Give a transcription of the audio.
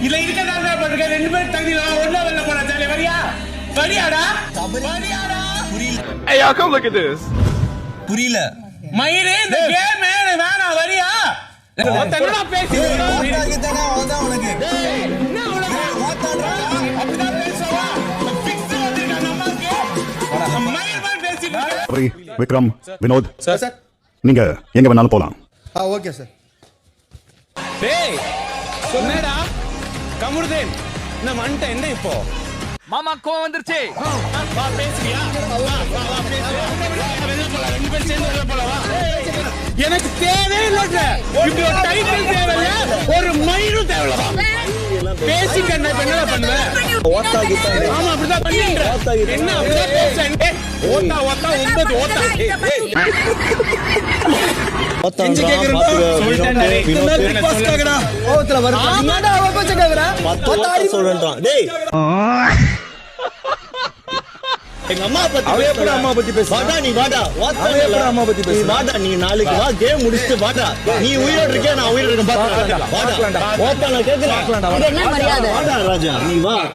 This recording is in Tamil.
இல்ல இருக்கதாங்க பண்றீங்க ரெண்டு பேரும் தண்ணில ஒண்ணா வெல்ல போறா ஜாலி வரியா வரியாடா வரியாடா புரியல Hey y'all come look at this. புரியல மயிரே இந்த கேம் வேணாம் வரியா என்னடா பேசி ஓட்டாகிட்டனா அதான் உனக்கு என்ன உனக்கு ஓட்டாடா அப்படிதான் பேசவா பிக்ஸ் வந்திருக்கா நமக்கு மயிர் மாதிரி பேசிட்டு அவரி விக்ரம் வினோத் சார் நீங்க எங்க வேணாலும் போலாம். Okay sir. டேய் சொன்னேடா கமருதேன் நான் வந்துட்டேன் என்ன இப்போ மாமா கோவம் வந்துருச்சு. வா பேசுறியா வா பேசுறியா வெளிய போலாம் ரெண்டு பேரும் சேர்ந்து வெளிய போலாம் வா எனக்கு தேவையே இல்லங்க இப்படி ஒரு டைட்டில் தேவையில்ல ஒரு மயிரும் தேவையில்ல பேசி கண்ணை என்னடா பண்ணுவேன் ஆமா அப்படிதான் பண்ணிட்டேன் என்ன அப்படிதான் பேசுறேன் ஓட்டா 9 ஓட்டா இங்க கேக்குறேன் சொல்லிட்டேன் பிக் பாஸ் கேக்குறா கோவத்துல வருது ஆமாடா அவ பேச்ச கேக்குறா 10 சொல்றேன்றான் டேய் எங்க அம்மா பத்தி அவ எப்பற அம்மா பத்தி பேசு வாடா நீ வாடா அவ எப்பற அம்மா பத்தி பேசு வாடா நீ நாளைக்கு வா கேம் முடிச்சிட்டு வாடா நீ உயிரோட இருக்க நான் உயிரோட இருக்கேன் பாக்கலாம் வாடா ஓப்பன்ல கேக்குறேன் வாடா ராஜா நீ வா